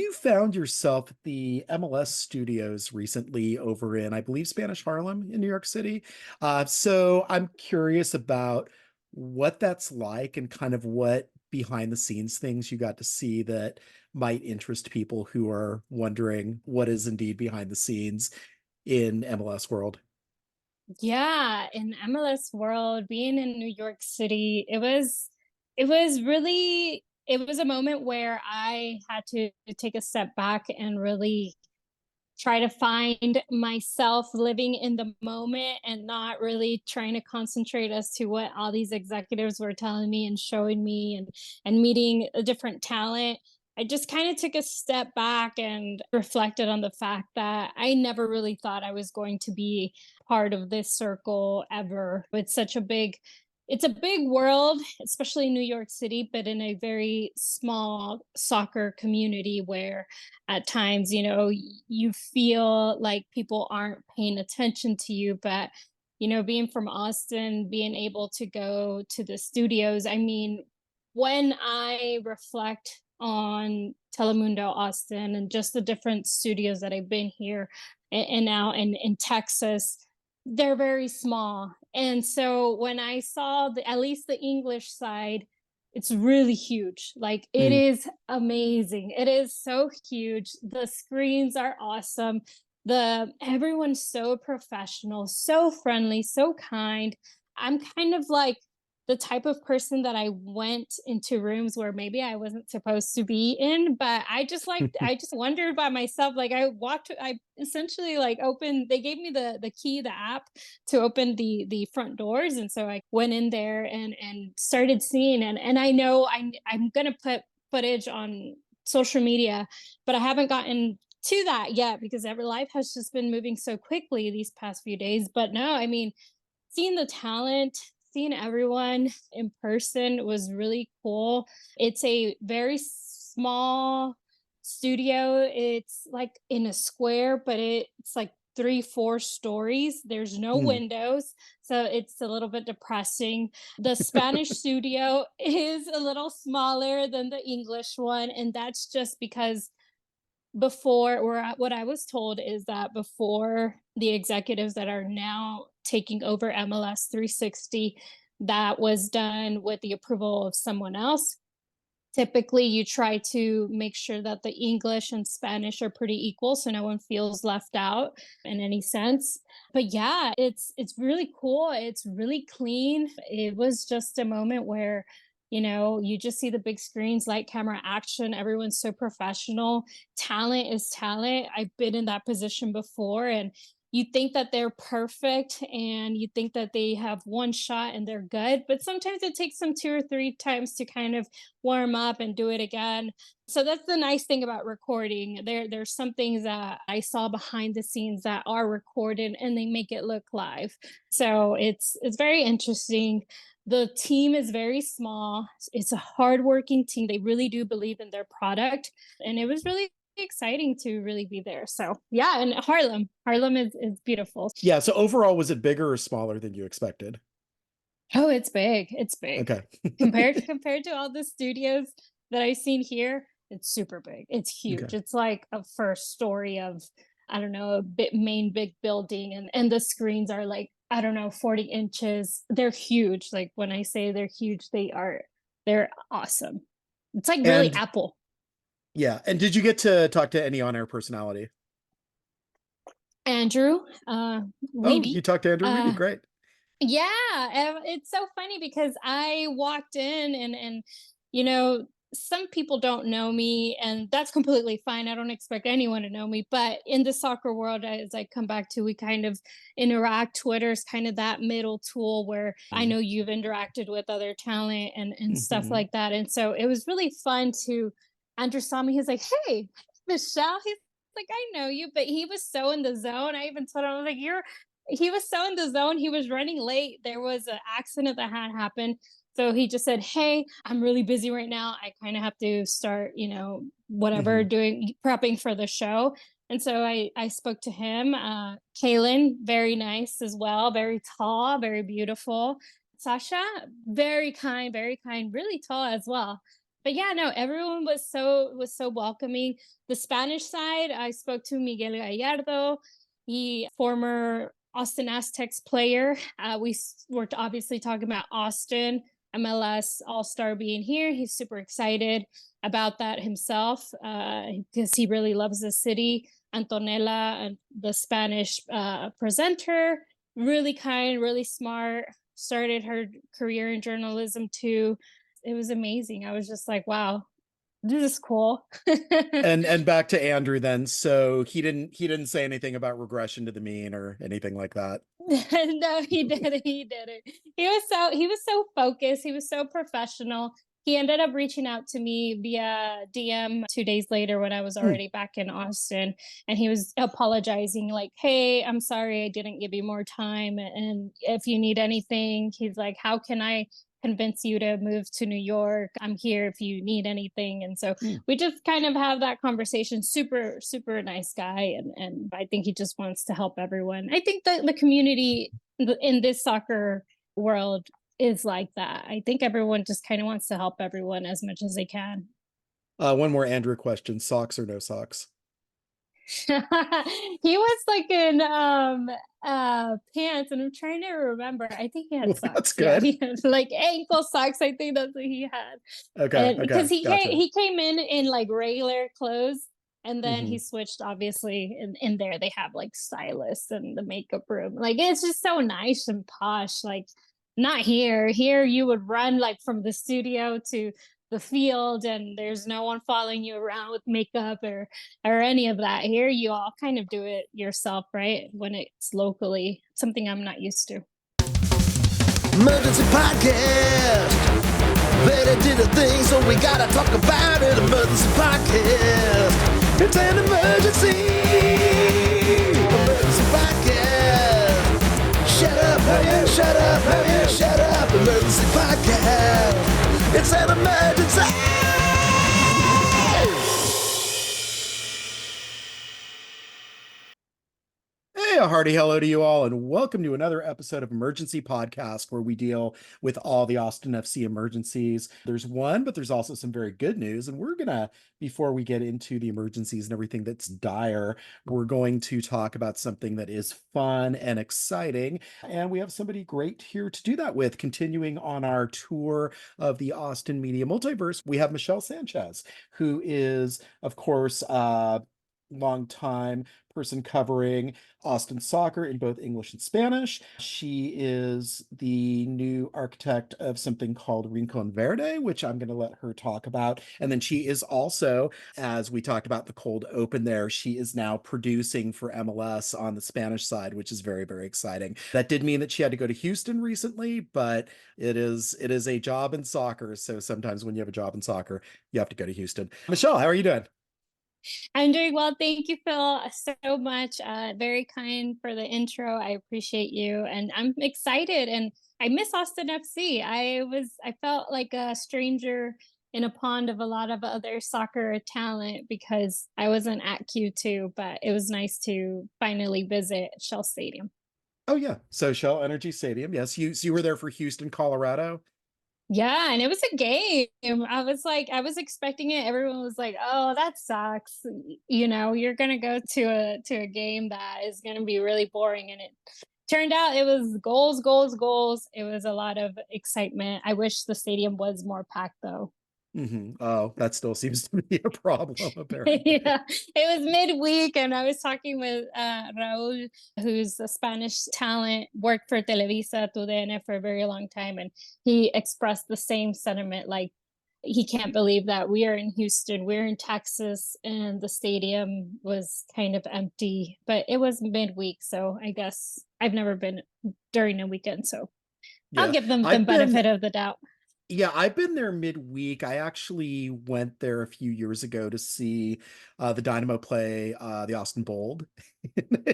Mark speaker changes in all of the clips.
Speaker 1: you found yourself at the MLS studios recently over in, I believe, Spanish Harlem in New York City. So I'm curious about what that's like and kind of what behind the scenes things you got to see that might interest people who are wondering what is indeed behind the scenes in MLS world.
Speaker 2: Yeah, in MLS world, being in New York City, it was a moment where I had to take a step back and really try to find myself living in the moment and not really trying to concentrate as to what all these executives were telling me and showing me and meeting a different talent. I just kind of took a step back and reflected on the fact that I never really thought I was going to be part of this circle ever. It's a big world, especially in New York City, but in a very small soccer community where at times, you feel like people aren't paying attention to you. But, being from Austin, being able to go to the studios, I mean, when I reflect on Telemundo Austin and just the different studios that I've been here and now in Texas, they're very small. And so when I saw at least the English side, it's really huge. Like it
Speaker 1: Mm.
Speaker 2: is amazing. It is so huge. The screens are awesome. The Everyone's so professional, so friendly, so kind. I'm kind of like the type of person that I went into rooms where maybe I wasn't supposed to be in, but I just wondered by myself. Like I essentially like opened, they gave me the key, the app to open the front doors. And so I went in there and started seeing, and I know I'm gonna put footage on social media, but I haven't gotten to that yet because every life has just been moving so quickly these past few days. But no, I mean, seeing the talent, seeing everyone in person was really cool. It's a very small studio. It's like in a square, but it's like 3, 4 stories. There's no
Speaker 1: Mm.
Speaker 2: windows. So it's a little bit depressing. The Spanish studio is a little smaller than the English one. And that's just because what I was told is that before the executives that are now taking over MLS 360, that was done with the approval of someone else. Typically, you try to make sure that the English and Spanish are pretty equal, so no one feels left out in any sense. But yeah, it's really cool. It's really clean. It was just a moment where you just see the big screens, light camera action. Everyone's so professional. Talent is talent. I've been in that position before, and you think that they're perfect and you think that they have one shot and they're good, but sometimes it takes them 2 or 3 times to kind of warm up and do it again. So that's the nice thing about recording. There's some things that I saw behind the scenes that are recorded and they make it look live. So it's very interesting. The team is very small. It's a hardworking team. They really do believe in their product. And it was really exciting to really be there. So yeah, and Harlem is beautiful.
Speaker 1: Yeah, so overall, was it bigger or smaller than you expected?
Speaker 2: Oh, it's big. It's big.
Speaker 1: Okay.
Speaker 2: Compared to all the studios that I've seen here, it's super big. It's
Speaker 1: Okay.
Speaker 2: huge. It's like a first story of, I don't know, a main big building, and the screens are like, I don't know, 40 inches. They're huge. Like when I say they're huge, they're awesome. It's like really
Speaker 1: And
Speaker 2: Apple.
Speaker 1: yeah, and did you get to talk to any on-air personality?
Speaker 2: Andrew,
Speaker 1: Oh,
Speaker 2: Wiebe.
Speaker 1: you talked to Andrew Wiebe.
Speaker 2: Uh
Speaker 1: Great.
Speaker 2: Yeah, it's so funny because I walked in and you know, some people don't know me, and that's completely fine. I don't expect anyone to know me, but in the soccer world, as I come back to, we kind of interact. Twitter's kind of that middle tool where I know you've interacted with other talent and stuff
Speaker 1: Mm-hmm.
Speaker 2: like that. And so it was really fun to Andrew saw me. He's like, "Hey, Michelle." He's like, "I know you," but he was so in the zone. I even told him, I was like, "You're." He was so in the zone. He was running late. There was an accident that had happened. So he just said, "Hey, I'm really busy right now. I kind of have to start, whatever,
Speaker 1: Mm-hmm.
Speaker 2: doing prepping for the show." And so I spoke to him. Kaylin, very nice as well, very tall, very beautiful. Sasha, very kind, really tall as well. But yeah, no, everyone was so welcoming. The Spanish side, I spoke to Miguel Gallardo, he former Austin Aztecs player. Were obviously talking about Austin MLS All Star being here. He's super excited about that himself because he really loves the city. Antonella, the Spanish presenter, really kind, really smart. Started her career in journalism too. It was amazing. I was just like, wow, this is cool.
Speaker 1: And back to Andrew then. So he didn't say anything about regression to the mean or anything like that.
Speaker 2: No, he didn't. He didn't. He was so focused. He was so professional. He ended up reaching out to me via DM 2 days later when I was
Speaker 1: Hmm.
Speaker 2: already back in Austin, and he was apologizing, like, "Hey, I'm sorry I didn't give you more time, and if you need anything," he's like, "How can I convince you to move to New York? I'm here if you need anything." And so
Speaker 1: Hmm.
Speaker 2: we just kind of have that conversation. Super super nice guy, and I think he just wants to help everyone. I think the community in this soccer world is like that. I think everyone just kind of wants to help everyone as much as they can.
Speaker 1: One more Andrew question: socks or no socks?
Speaker 2: He was like in pants, and I'm trying to remember. I think he had
Speaker 1: Well, that's
Speaker 2: socks. Yeah,
Speaker 1: good.
Speaker 2: he had like ankle socks. I think that's what he had.
Speaker 1: Okay,
Speaker 2: And
Speaker 1: okay,
Speaker 2: because he came,
Speaker 1: gotcha.
Speaker 2: he came in like regular clothes, and then he
Speaker 1: Hmm.
Speaker 2: switched. Obviously, in there they have like stylists and the makeup room. Like it's just so nice and posh. Like not here. Here you would run like from the studio to the field, and there's no one following you around with makeup or any of that. Here you all kind of do it yourself, right? When it's locally, something I'm not used to.
Speaker 3: Emergency podcast. They did a thing, so we gotta talk about it. Emergency podcast. It's an emergency. Emergency podcast. Shut up, hell yeah, shut up, hell yeah, shut up. Emergency podcast. It's an emergency.
Speaker 1: Hey, a hearty hello to you all, and welcome to another episode of Emergency Podcast, where we deal with all the Austin FC emergencies. There's one, but there's also some very good news. And we're gonna, before we get into the emergencies and everything that's dire, we're going to talk about something that is fun and exciting. And we have somebody great here to do that with. Continuing on our tour of the Austin media multiverse, we have Michelle Sanchez, who is, of course, long time person covering Austin soccer in both English and Spanish. She is the new architect of something called Rincon Verde, which I'm going to let her talk about. And then she is also, as we talked about the cold open there, she is now producing for MLS on the Spanish side, which is very, very exciting. That did mean that she had to go to Houston recently, but it is a job in soccer. So sometimes when you have a job in soccer, you have to go to Houston. Michelle, how are you doing?
Speaker 2: I'm doing well. Thank you, Phil, so much. Very kind for the intro. I appreciate you. And I'm excited. And I miss Austin FC. I felt like a stranger in a pond of a lot of other soccer talent because I wasn't at Q2, but it was nice to finally visit Shell Stadium.
Speaker 1: Oh yeah, so Shell Energy Stadium. Yes, you were there for Houston, Colorado.
Speaker 2: Yeah, and it was a game. I was like, I was expecting it. Everyone was like, "Oh, that sucks." You're gonna go to a game that is gonna be really boring, and it turned out it was goals, goals, goals. It was a lot of excitement. I wish the stadium was more packed, though.
Speaker 1: Oh, that still seems to be a problem, apparently.
Speaker 2: Yeah, it was midweek, and I was talking with Raul, who's a Spanish talent, worked for Televisa TUDN for a very long time, and he expressed the same sentiment. Like he can't believe that we are in Houston, we're in Texas, and the stadium was kind of empty. But it was midweek, so I guess I've never been during a weekend, so I'll
Speaker 1: Yeah,
Speaker 2: give them the
Speaker 1: I've been
Speaker 2: benefit of the doubt.
Speaker 1: Yeah, I've been there midweek. I actually went there a few years ago to see the Dynamo play the Austin Bold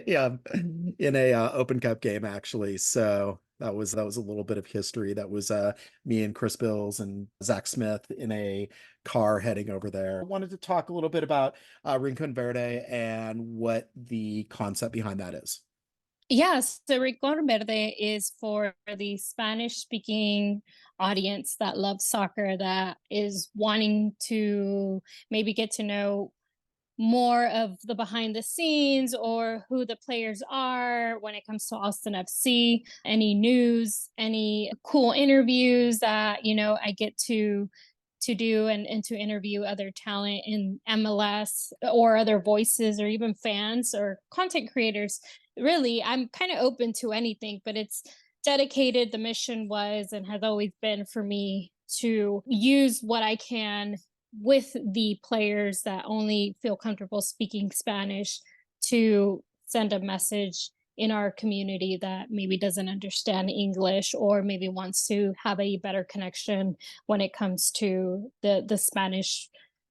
Speaker 1: in a Open Cup game, actually. So that was a little bit of history. That was me and Chris Bills and Zach Smith in a car heading over there. I wanted to talk a little bit about Rincon Verde and what the concept behind that is.
Speaker 2: Yes, so Rincon Verde is for the Spanish speaking audience that loves soccer, that is wanting to maybe get to know more of the behind the scenes or who the players are when it comes to Austin FC, any news, any cool interviews that, I get to do, and to interview other talent in MLS or other voices or even fans or content creators. Really, I'm kind of open to anything, but it's dedicated. The mission was and has always been for me to use what I can with the players that only feel comfortable speaking Spanish to send a message in our community that maybe doesn't understand English or maybe wants to have a better connection when it comes to the Spanish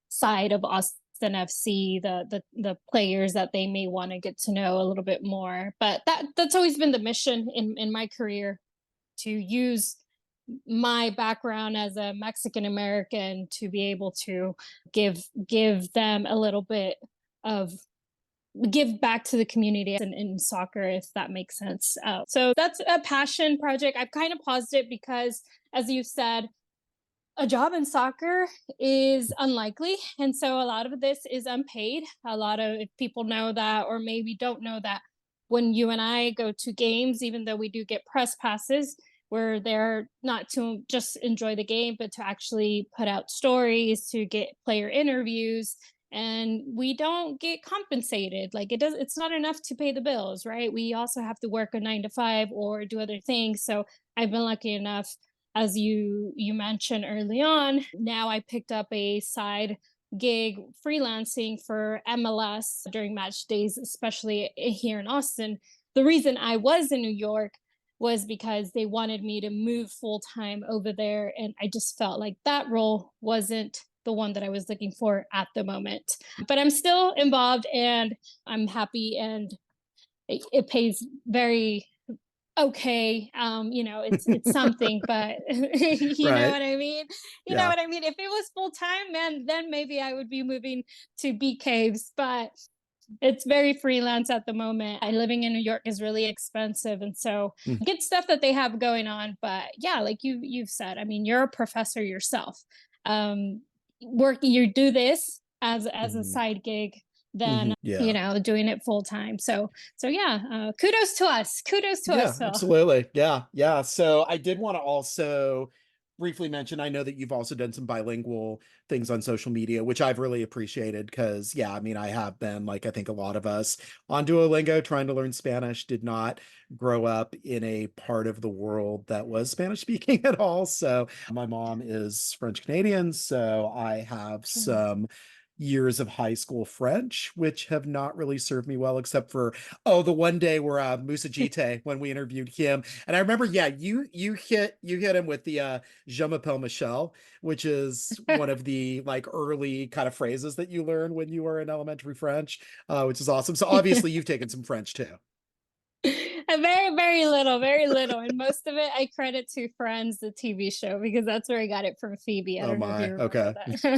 Speaker 2: side of Austin FC, the players that they may want to get to know a little bit more. But that's always been the mission in my career, to use my background as a Mexican American to be able to give them a little bit of give back to the community in soccer, if that makes sense. So that's a passion project. I've kind of paused it because, as you said, a job in soccer is unlikely. And so a lot of this is unpaid. A lot of people know that, or maybe don't know that, when you and I go to games, even though we do get press passes, we're there not to just enjoy the game, but to actually put out stories, to get player interviews. And we don't get compensated. Like, it's not enough to pay the bills, right? We also have to work a 9 to 5 or do other things. So I've been lucky enough, as you mentioned early on, now I picked up a side gig freelancing for MLS during match days, especially here in Austin. The reason I was in New York was because they wanted me to move full time over there, and I just felt like that role wasn't the one that I was looking for at the moment. But I'm still involved, and I'm happy, and it pays very okay. It's something, but you know
Speaker 1: Right.
Speaker 2: what I mean? You know
Speaker 1: Yeah.
Speaker 2: what I mean? If it was full time, man, then maybe I would be moving to Bee Caves, but it's very freelance at the moment. And living in New York is really expensive. And so
Speaker 1: Mm.
Speaker 2: get stuff that they have going on. But yeah, like you've said, I mean, you're a professor yourself. Um, you do this as a
Speaker 1: Mhm.
Speaker 2: side gig,
Speaker 1: Mhm.
Speaker 2: than
Speaker 1: Yeah.
Speaker 2: doing it full time. So yeah, kudos to us. Kudos to
Speaker 1: Yeah,
Speaker 2: us, Phil.
Speaker 1: absolutely. Yeah, yeah. So I did want to also briefly mention, I know that you've also done some bilingual things on social media, which I've really appreciated because, yeah, I mean, I have been, like I think a lot of us, on Duolingo trying to learn Spanish, did not grow up in a part of the world that was Spanish speaking at all. So my mom is French Canadian, so I have
Speaker 2: Sure.
Speaker 1: some years of high school French, which have not really served me well, except for, oh, the one day where Musa Jite, when we interviewed him, and I remember, yeah, you hit him with the Je m'appelle Michelle, which is one of the like early kind of phrases that you learn when you are in elementary French, which is awesome. So obviously you've taken some French too.
Speaker 2: Very little, and most of it I credit to Friends, the TV show, because that's where I got it from Phoebe. I
Speaker 1: Oh
Speaker 2: don't know if
Speaker 1: my,
Speaker 2: you remember
Speaker 1: okay.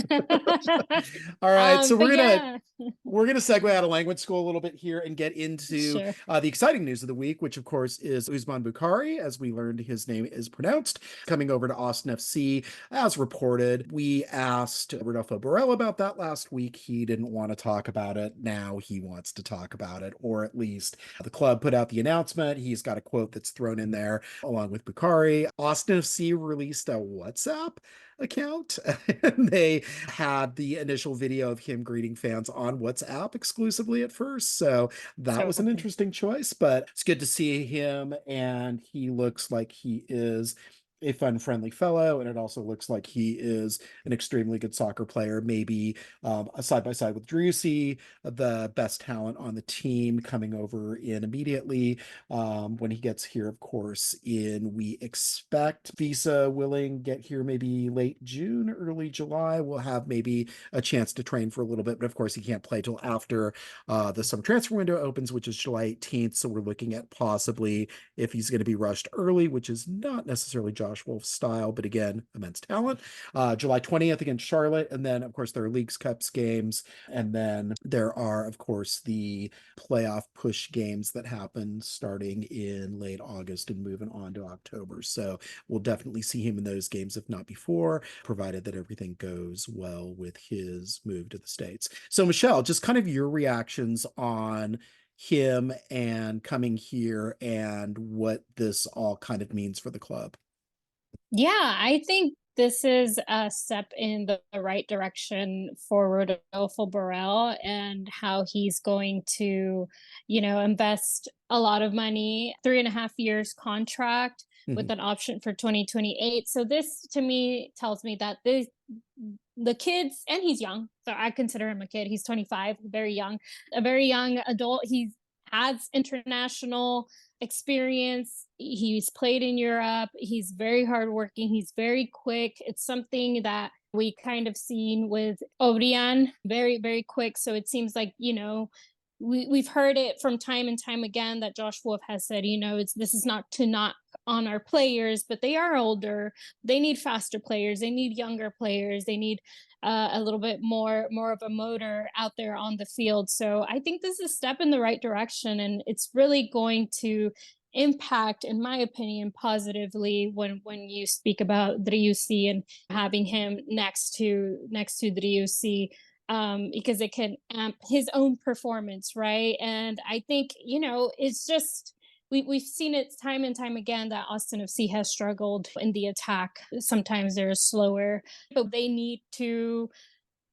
Speaker 2: that.
Speaker 1: All right, so
Speaker 2: But
Speaker 1: we're gonna
Speaker 2: yeah,
Speaker 1: we're going to segue out of language school a little bit here and get into
Speaker 2: sure.
Speaker 1: the exciting news of the week, which of course is Usman Bukari, as we learned his name is pronounced, coming over to Austin FC. As reported, we asked Rodolfo Borrell about that last week. He didn't want to talk about it. Now he wants to talk about it, or at least the club put out the announcement. He's got a quote that's thrown in there along with Bukari. Austin FC released a WhatsApp account and they had the initial video of him greeting fans on WhatsApp exclusively at first, so that
Speaker 2: So
Speaker 1: was an interesting choice, but it's good to see him, and he looks like he is a fun, friendly fellow, and it also looks like he is an extremely good soccer player, maybe a side by side with Driussi, the best talent on the team, coming over in immediately when he gets here, of course, in, we expect, visa willing, get here maybe late June, early July. We'll have maybe a chance to train for a little bit, but of course he can't play till after the summer transfer window opens, which is July 18th. So we're looking at possibly, if he's going to be rushed early, which is not necessarily Josh Wolff style, but again, immense talent. July 20th against Charlotte. And then, of course, there are Leagues Cups games. And then there are, of course, the playoff push games that happen starting in late August and moving on to October. So we'll definitely see him in those games, if not before, provided that everything goes well with his move to the States. So, Michelle, just kind of your reactions on him and coming here and what this all kind of means for the club.
Speaker 2: Yeah, I think this is a step in the right direction for Rodolfo Borrell and how he's going to, invest a lot of money, 3.5 years contract with
Speaker 1: Mhm.
Speaker 2: an option for 2028. So this to me tells me that the kids, and he's young, so I consider him a kid. He's 25, very young, a very young adult. He has international experience. He's played in Europe. He's very hardworking. He's very quick. It's something that we kind of seen with Orian, very, very quick. So it seems like, we've heard it from time and time again that Josh Wolff has said, this is not to knock on our players, but they are older. They need faster players. They need younger players. They need a little bit more of a motor out there on the field. So I think this is a step in the right direction, and it's really going to impact, in my opinion, positively when you speak about Driussi and having him next to Driussi, because it can amp his own performance, right? And I think it's just we've seen it time and time again that Austin FC has struggled in the attack. Sometimes they're slower, but they need to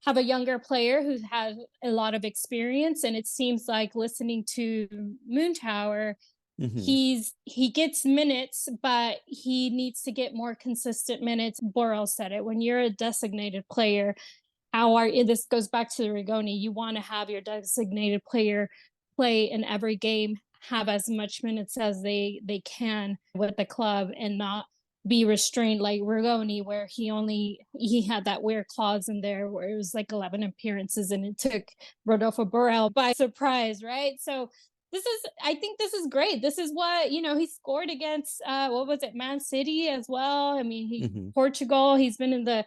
Speaker 2: have a younger player who has a lot of experience. And it seems like, listening to Moontower,
Speaker 1: Mhm.
Speaker 2: he gets minutes, but he needs to get more consistent minutes. Borrell said it: when you're a designated player, this goes back to the Rigoni, you want to have your designated player play in every game, have as much minutes as they can with the club, and not be restrained like Rigoni, where he had that weird clause in there where it was like 11 appearances and it took Rodolfo Borrell by surprise, right? So I think this is great. This is what, he scored against, what was it, Man City as well. I mean,
Speaker 1: Mhm.
Speaker 2: Portugal, he's been in the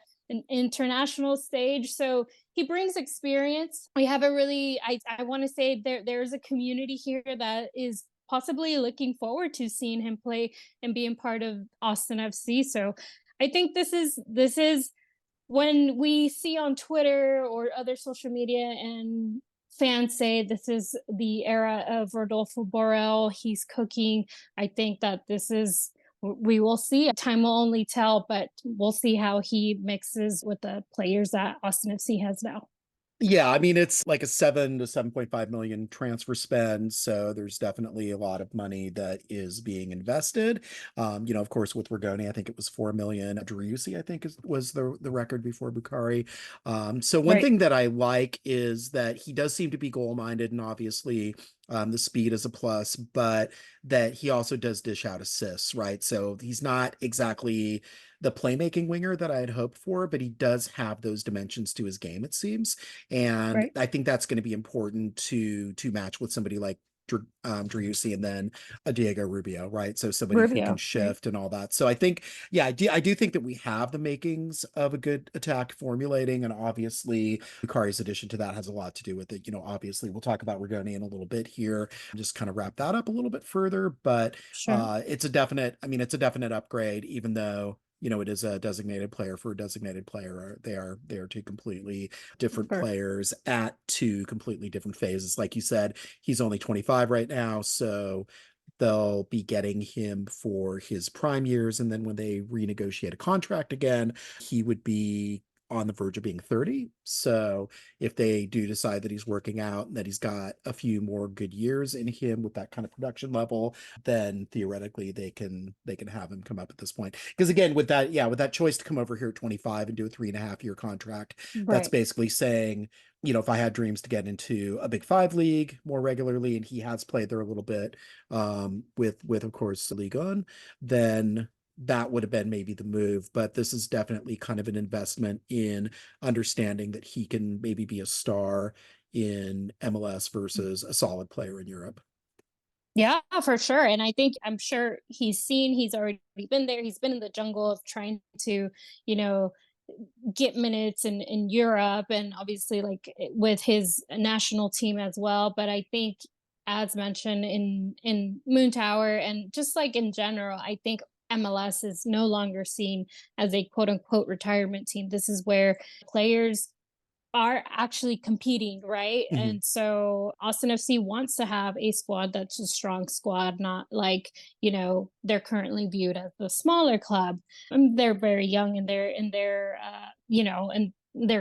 Speaker 2: international stage. So he brings experience. We have a really, I want to say, there's a community here that is possibly looking forward to seeing him play and being part of Austin FC. So I think this is when we see on Twitter or other social media and fans say this is the era of Rodolfo Borrell, he's cooking. I think that we will see. Time will only tell, but we'll see how he mixes with the players that Austin FC has now.
Speaker 1: Yeah, I mean, it's like a 7 to 7.5 million transfer spend. So there's definitely a lot of money that is being invested. Of course, with Rigoni, I think it was 4 million. Driussi, I think, was the record before Bukari. So one
Speaker 2: Right.
Speaker 1: thing that I like is that he does seem to be goal minded, and obviously the speed is a plus, but that he also does dish out assists, right? So he's not exactly the playmaking winger that I had hoped for, but he does have those dimensions to his game, it seems. And
Speaker 2: Right.
Speaker 1: I think that's going to be important to match with somebody like Driussi and then a Diego Rubio, right? So somebody who can
Speaker 2: Rubio. Right.
Speaker 1: shift and all that. So I think, yeah, I do think that we have the makings of a good attack formulating, and obviously Bukari's addition to that has a lot to do with it. Obviously we'll talk about Rigoni in a little bit here, just kind of wrap that up a little bit further, but
Speaker 2: Sure.
Speaker 1: it's a definite, it's a definite upgrade, even though it is a designated player for a designated player. They are two completely different
Speaker 2: Sure.
Speaker 1: players at two completely different phases. Like you said, he's only 25 right now, so they'll be getting him for his prime years, and then when they renegotiate a contract again, he would be on the verge of being 30. So if they do decide that he's working out and that he's got a few more good years in him with that kind of production level, then theoretically they can have him come up at this point. Because again, with that choice to come over here at 25 and do a 3.5 year contract, that's
Speaker 2: Right.
Speaker 1: basically saying, if I had dreams to get into a Big Five league more regularly, and he has played there a little bit, with of course the league on, then that would have been maybe the move. But this is definitely kind of an investment in understanding that he can maybe be a star in MLS versus a solid player in Europe.
Speaker 2: Yeah, for sure. And I'm sure he's already been there. He's been in the jungle of trying to, you know, get minutes in Europe and obviously like with his national team as well. But I think, as mentioned in Moon Tower and just like in general, I think MLS is no longer seen as a quote unquote retirement team. This is where players are actually competing, right?
Speaker 1: Mhm.
Speaker 2: And so Austin FC wants to have a squad that's a strong squad, not like, they're currently viewed as the smaller club. And they're very young in their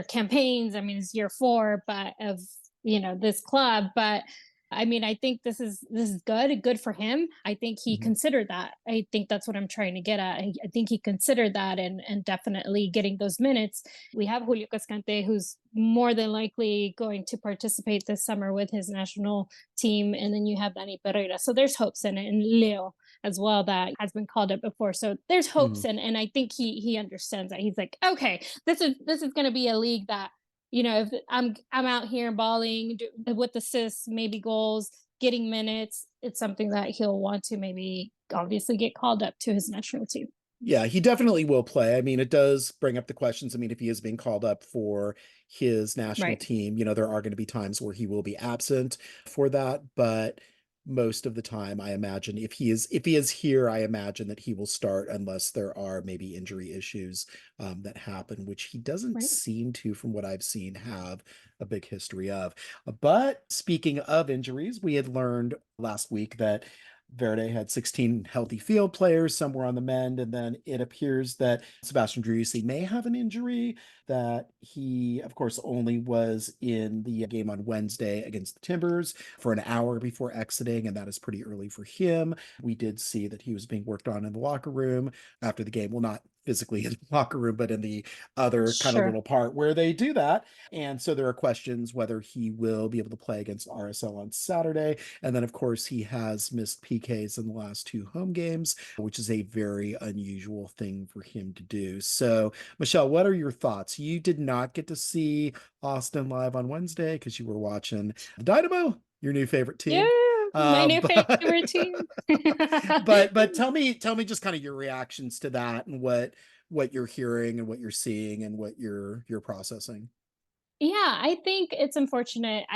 Speaker 2: campaigns. I mean, it's year 4, but of, this club, but I mean, I think this is good for him. I think he
Speaker 1: Mhm.
Speaker 2: considered that. I think that's what I'm trying to get at. I think he considered that and definitely getting those minutes. We have Julio Cascante, who's more than likely going to participate this summer with his national team, and then you have Dani Pereira. So there's hopes in it, and Leo as well that has been called up before. So there's hopes,
Speaker 1: Mhm.
Speaker 2: and I think he understands that. He's like, okay, this is going to be a league that if I'm out here balling with assists, maybe goals, getting minutes, it's something that he'll want to maybe obviously get called up to his national team.
Speaker 1: Yeah, he definitely will play. I mean, it does bring up the questions. I mean, if he is being called up for his national
Speaker 2: Right.
Speaker 1: team, there are going to be times where he will be absent for that, but most of the time, I imagine if he is here, I imagine that he will start unless there are maybe injury issues that happen, which he doesn't
Speaker 2: Right.
Speaker 1: seem to, from what I've seen, have a big history of. But speaking of injuries, we had learned last week that Verde had 16 healthy field players, some were on the mend, and then it appears that Sebastián Driussi may have an injury, that he, of course, only was in the game on Wednesday against the Timbers for an hour before exiting, and that is pretty early for him. We did see that he was being worked on in the locker room after the game. Well, not physically in the locker room, but in the other kind of
Speaker 2: Sure.
Speaker 1: little part where they do that. And so there are questions whether he will be able to play against RSL on Saturday. And then, of course, he has missed PKs in the last 2 home games, which is a very unusual thing for him to do. So, Michelle, what are your thoughts? You did not get to see Austin live on Wednesday because you were watching the Dynamo, your new favorite
Speaker 2: Yeah,
Speaker 1: team.
Speaker 2: my new
Speaker 1: But
Speaker 2: favorite team.
Speaker 1: but tell me just kind of your reactions to that and what you're hearing and what you're seeing and what you're processing.
Speaker 2: Yeah, I think it's unfortunate.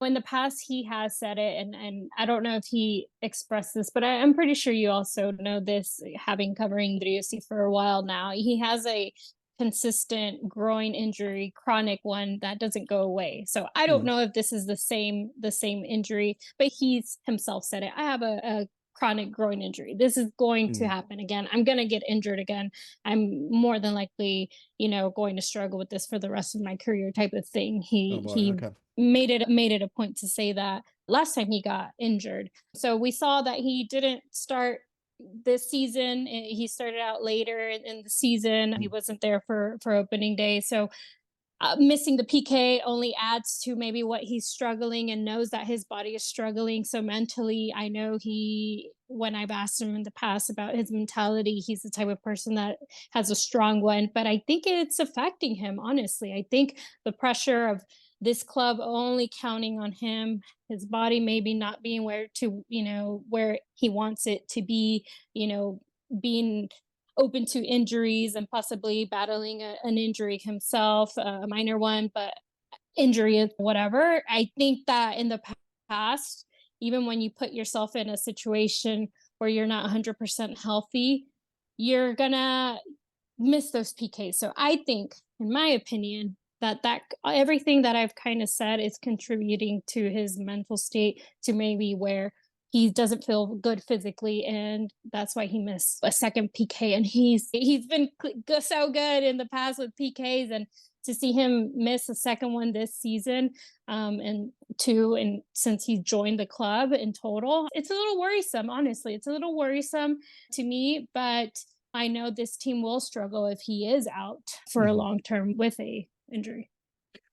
Speaker 2: In the past he has said it, and I don't know if he expressed this, but I'm pretty sure you also know this, having covering Driussi for a while now. He has a consistent groin injury, chronic one that doesn't go away. So I don't
Speaker 1: Mm,
Speaker 2: know if this is the same injury, but he's himself said it. I have a chronic groin injury. This is going to
Speaker 1: mm.
Speaker 2: happen again. I'm going to get injured again. I'm more than likely, going to struggle with this for the rest of my career type of thing.
Speaker 1: Oh
Speaker 2: He
Speaker 1: boy,
Speaker 2: he
Speaker 1: okay.
Speaker 2: made it a point to say that last time he got injured. So we saw that he didn't start this season. He started out later in the season. He
Speaker 1: Mm.
Speaker 2: wasn't there for opening day. So missing the PK only adds to maybe what he's struggling, and knows that his body is struggling. So mentally, I know when I've asked him in the past about his mentality, he's the type of person that has a strong one. But I think it's affecting him, honestly. I think the pressure of this club only counting on him, his body maybe not being where he wants it to be, being open to injuries and possibly battling an injury himself, a minor one, but injury is whatever. I think that in the past, even when you put yourself in a situation where you're not 100% healthy, you're gonna miss those PKs. So I think, in my opinion, that everything that I've kind of said is contributing to his mental state, to maybe where he doesn't feel good physically, and that's why he missed a second PK. And he's been so good in the past with PKs, and to see him miss a second one this season, and two, and since he joined the club in total, it's a little worrisome. Honestly, it's a little worrisome to me, but I know this team will struggle if he is out for a
Speaker 1: Mhm.
Speaker 2: long term with a injury.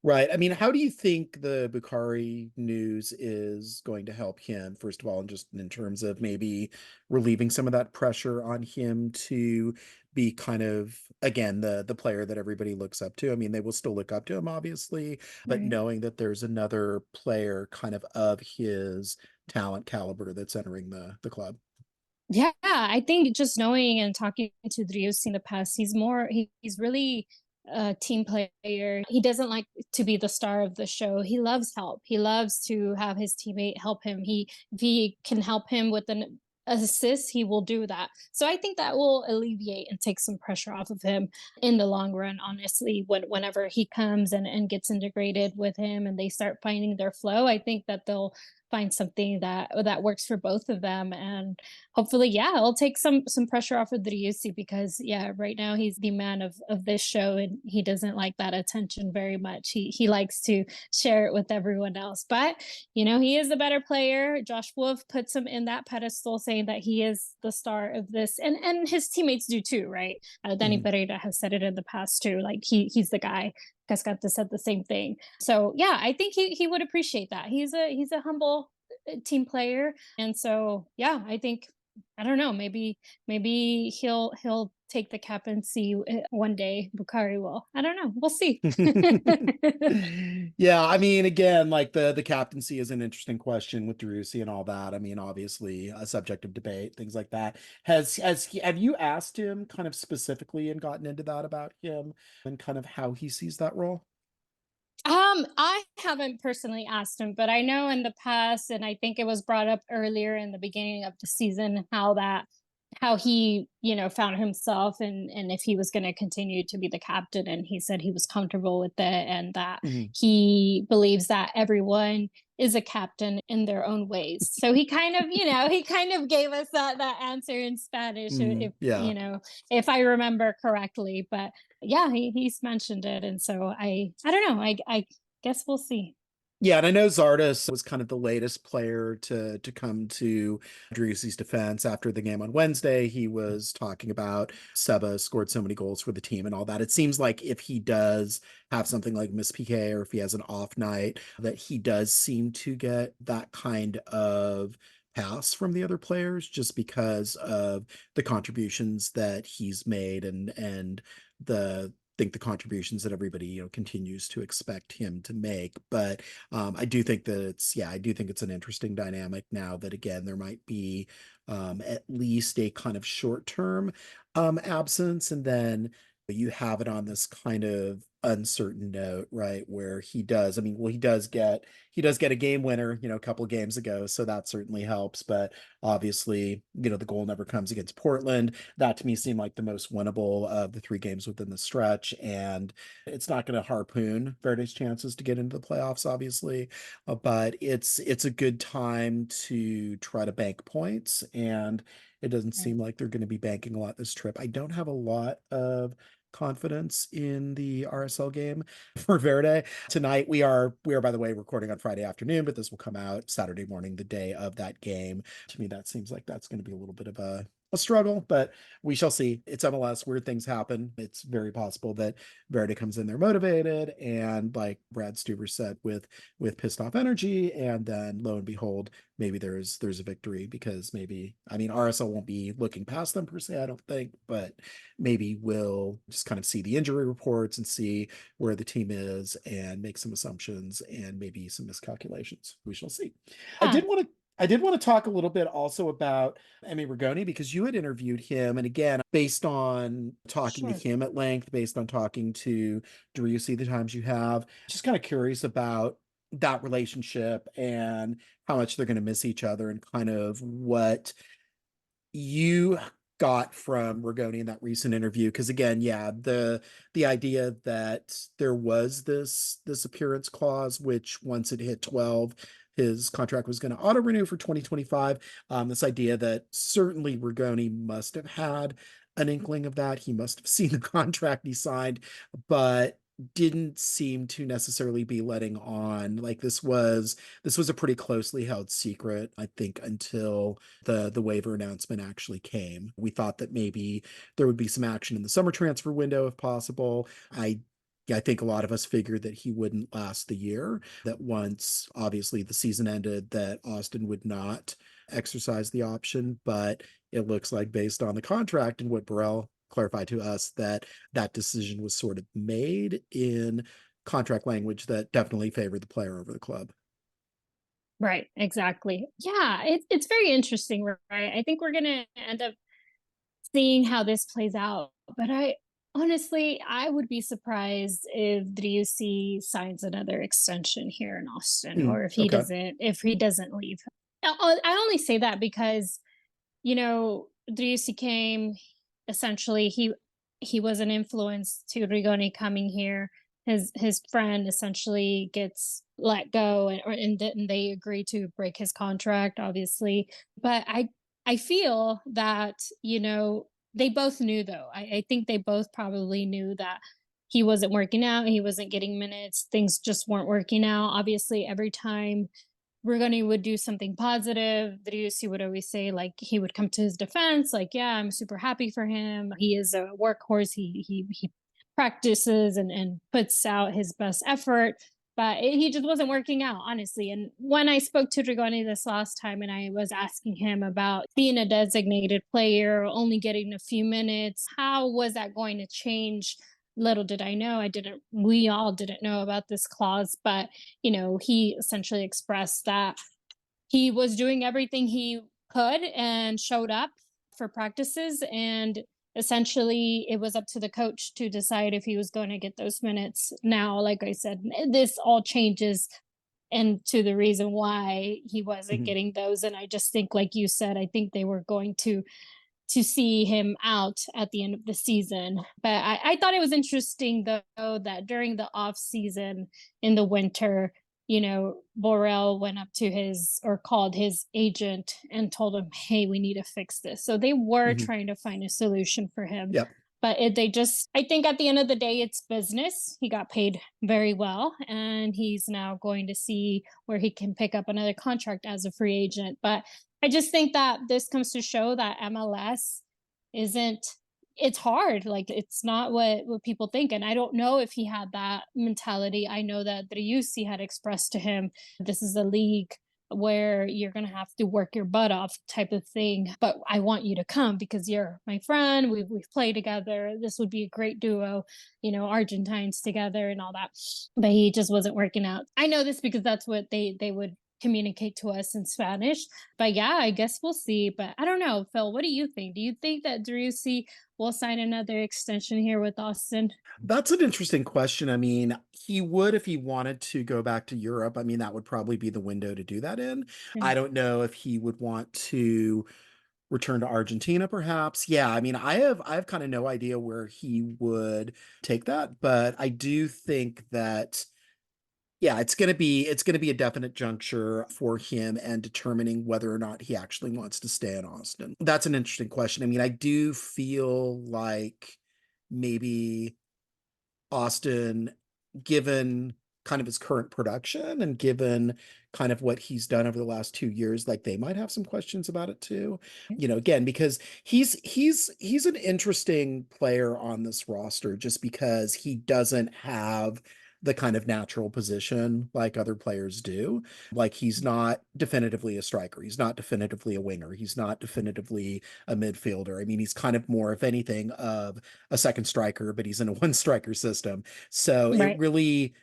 Speaker 1: Right. I mean, how do you think the Bukari news is going to help him, first of all, and just in terms of maybe relieving some of that pressure on him to be kind of, again, the player that everybody looks up to. I mean, they will still look up to him, obviously, but
Speaker 2: Right.
Speaker 1: knowing that there's another player kind of his talent caliber that's entering the club.
Speaker 2: Yeah, I think just knowing and talking to Driussi in the past, he's really a team player. He doesn't like to be the star of the show. He loves help. He loves to have his teammate help him. If he can help him with an assist, he will do that. So I think that will alleviate and take some pressure off of him in the long run, honestly, whenever he comes and gets integrated with him and they start finding their flow, I think that they'll find something that works for both of them. And hopefully, yeah, it'll take some pressure off of Driussi because yeah, right now he's the man of this show and he doesn't like that attention very much. He likes to share it with everyone else. But he is the better player. Josh Wolf puts him in that pedestal, saying that he is the star of this, and his teammates do too, right? Danny
Speaker 1: Mhm.
Speaker 2: Pereira has said it in the past too. Like he's the guy. Cascata said the same thing. So yeah, I think he would appreciate that. He's a humble team player, and so yeah, I think I don't know. Maybe he'll take the captaincy one day. Bukari will. I don't know. We'll see.
Speaker 1: Yeah, I mean, again, like the captaincy is an interesting question with Driussi and all that. I mean, obviously a subject of debate, things like that. Have you asked him kind of specifically and gotten into that about him and kind of how he sees that role?
Speaker 2: I haven't personally asked him, but I know in the past, and I think it was brought up earlier in the beginning of the season, how he, found himself and if he was going to continue to be the captain. And he said he was comfortable with it and that
Speaker 1: Mhm.
Speaker 2: he believes that everyone is a captain in their own ways. So he kind of gave us that answer in Spanish,
Speaker 1: Mhm. Yeah.
Speaker 2: if I remember correctly. But yeah, he's mentioned it. And so I don't know. I guess we'll see.
Speaker 1: Yeah, and I know Zardes was kind of the latest player to come to Driussi's defense after the game on Wednesday. He was talking about Seba scored so many goals for the team and all that. It seems like if he does have something like Miss PK or if he has an off night, that he does seem to get that kind of pass from the other players just because of the contributions that he's made and the think the contributions that everybody continues to expect him to make. But I do think that I do think it's an interesting dynamic now that again there might be at least a kind of short term absence, and then you have it on this kind of uncertain note, right? Where he does, I mean, well, he does get a game winner, a couple games ago, so that certainly helps. But obviously, the goal never comes against Portland. That to me seemed like the most winnable of the three games within the stretch, and it's not going to harpoon Verde's chances to get into the playoffs, obviously, but it's a good time to try to bank points, and it doesn't seem like they're going to be banking a lot this trip. I don't have a lot of confidence in the RSL game for Verde. Tonight we are by the way recording on Friday afternoon, but this will come out Saturday morning, the day of that game. To me, that seems like that's going to be a little bit of a struggle, but we shall see. It's MLS, weird things happen. It's very possible that Verde comes in there motivated and like Brad Stuber said, with pissed off energy, and then lo and behold, maybe there's a victory because maybe, I mean, RSL won't be looking past them per se, I don't think, but maybe we'll just kind of see the injury reports and see where the team is and make some assumptions and maybe some miscalculations. We shall see. I
Speaker 2: Yeah,
Speaker 1: did want to I did want to talk a little bit also about Emmy Rigoni because you had interviewed him. And again, based on talking to
Speaker 2: sure.
Speaker 1: him at length, based on talking to Driussi the times you have, just kind of curious about that relationship and how much they're going to miss each other and kind of what you got from Rigoni in that recent interview. Because again, yeah, the idea that there was this appearance clause, which once it hit 12, his contract was going to auto renew for 2025. This idea that certainly Rigoni must have had an inkling of that. He must have seen the contract he signed, but didn't seem to necessarily be letting on. Like this was a pretty closely held secret, I think, until the waiver announcement actually came. We thought that maybe there would be some action in the summer transfer window if possible. I think a lot of us figured that he wouldn't last the year, that once obviously the season ended, that Austin would not exercise the option. But it looks like based on the contract and what Burrell clarify to us that that decision was sort of made in contract language that definitely favored the player over the club.
Speaker 2: Right, exactly. Yeah, it's very interesting, right? I think we're gonna end up seeing how this plays out. But I honestly, I would be surprised if Driussi signs another extension here in Austin,
Speaker 1: Hmm,
Speaker 2: or
Speaker 1: okay.
Speaker 2: if he doesn't leave. I only say that because Driussi came, essentially he was an influence to Rigoni coming here. His friend essentially gets let go, and they agree to break his contract, obviously. But I feel that they both knew, though. I think they both probably knew that he wasn't working out, he wasn't getting minutes, things just weren't working out. Obviously, every time Rigoni would do something positive, Driussi would always say, like, he would come to his defense, like, yeah, I'm super happy for him. He is a workhorse. He practices and puts out his best effort. But he just wasn't working out, honestly. And when I spoke to Rigoni this last time and I was asking him about being a designated player, only getting a few minutes, how was that going to change? Little did I know, we all didn't know about this clause, but he essentially expressed that he was doing everything he could and showed up for practices. And essentially, it was up to the coach to decide if he was going to get those minutes. Now, like I said, this all changes and to the reason why he wasn't
Speaker 1: Mhm.
Speaker 2: getting those. And I just think, like you said, I think they were going to see him out at the end of the season. But I thought it was interesting, though, that during the off season in the winter, Borrell went up to his or called his agent and told him, "Hey, we need to fix this." So they were
Speaker 1: Mhm.
Speaker 2: trying to find a solution for him.
Speaker 1: Yep.
Speaker 2: But I think at the end of the day, it's business. He got paid very well, and he's now going to see where he can pick up another contract as a free agent. But I just think that this comes to show that MLS isn't it's hard. Like, it's not what people think. And I don't know if he had that mentality. I know that Driussi had expressed to him, this is a league where you're going to have to work your butt off, type of thing. But I want you to come because you're my friend. We've played together. This would be a great duo, Argentines together and all that. But he just wasn't working out. I know this because that's what they would communicate to us in Spanish. But yeah, I guess we'll see. But I don't know, Phil, what do you think? Do you think that Driussi will sign another extension here with Austin?
Speaker 1: That's an interesting question. I mean, he would if he wanted to go back to Europe. I mean, that would probably be the window to do that in. I
Speaker 2: Mm.
Speaker 1: don't know if he would want to return to Argentina, perhaps. Yeah, I mean, I have kind of no idea where he would take that, but I do think that yeah, it's gonna be a definite juncture for him and determining whether or not he actually wants to stay in Austin. That's an interesting question. I mean, I do feel like maybe Austin, given kind of his current production and given kind of what he's done over the last 2 years, like, they might have some questions about it too. Again, because he's an interesting player on this roster just because he doesn't have the kind of natural position like other players do. Like, he's not definitively a striker, he's not definitively a winger, he's not definitively a midfielder. I mean, he's kind of more, if anything, of a second striker, but he's in a one striker system. So it
Speaker 2: Right.
Speaker 1: really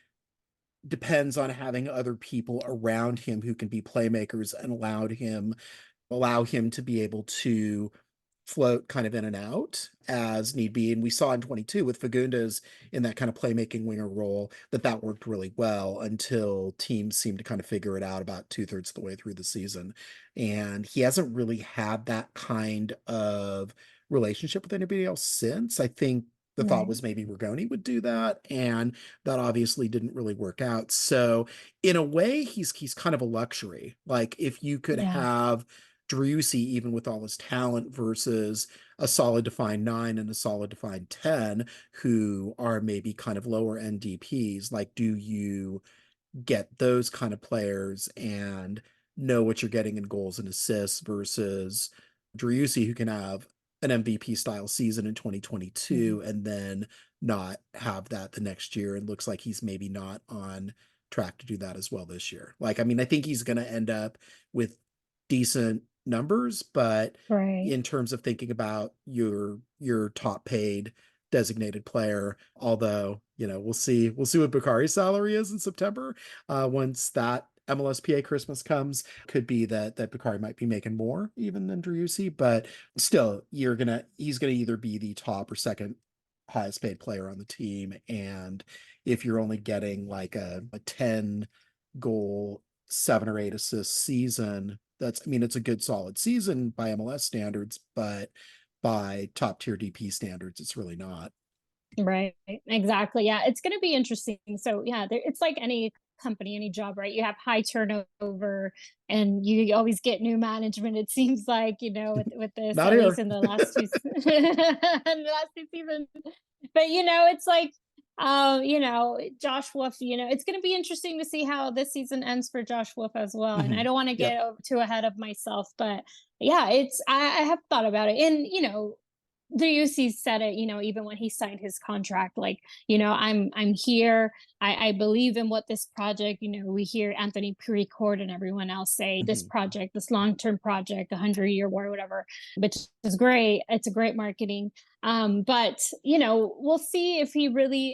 Speaker 1: depends on having other people around him who can be playmakers and allow him to be able to float kind of in and out as need be. And we saw in 22 with Fagundes in that kind of playmaking winger role that worked really well until teams seemed to kind of figure it out about 2/3 of the way through the season. And he hasn't really had that kind of relationship with anybody else since. I think the thought
Speaker 2: Right.
Speaker 1: was maybe Rigoni would do that, and that obviously didn't really work out. So in a way, he's kind of a luxury. Like, if you could
Speaker 2: Yeah.
Speaker 1: have Driussi, even with all his talent, versus a solid defined 9 and a solid defined 10, who are maybe kind of lower end DPs, like, do you get those kind of players and know what you're getting in goals and assists versus Driussi, who can have an MVP style season in
Speaker 2: Mhm.
Speaker 1: 2022 and then not have that the next year, and looks like he's maybe not on track to do that as well this year. Like, I mean, I think he's going to end up with decent numbers, but
Speaker 2: Right.
Speaker 1: in terms of thinking about your top paid designated player, although, we'll see what Bukari's salary is in September. Once that MLSPA Christmas comes, could be that Bukari might be making more even than Driussi, but still, he's gonna either be the top or second highest paid player on the team. And if you're only getting like a 10 goal, 7 or 8 assist season, it's a good solid season by MLS standards, but by top tier DP standards, it's really not.
Speaker 2: Right. Exactly. Yeah. It's going to be interesting. So, yeah, it's like any company, any job, right? You have high turnover and you always get new management. It seems like, with this,
Speaker 1: Not
Speaker 2: at least
Speaker 1: here.
Speaker 2: in the last two, in the last two seasons. But, it's like, Josh Wolff, it's going to be interesting to see how this season ends for Josh Wolff as well. And I don't want to
Speaker 1: Yep.
Speaker 2: get too ahead of myself, but yeah, I have thought about it. And, Driussi said it, even when he signed his contract, like, I'm here. I believe in what this project, we hear Anthony Pericourt and everyone else say this
Speaker 1: Mhm.
Speaker 2: project, this long-term project, 100-year war, whatever, which is great. It's a great marketing. But we'll see if he really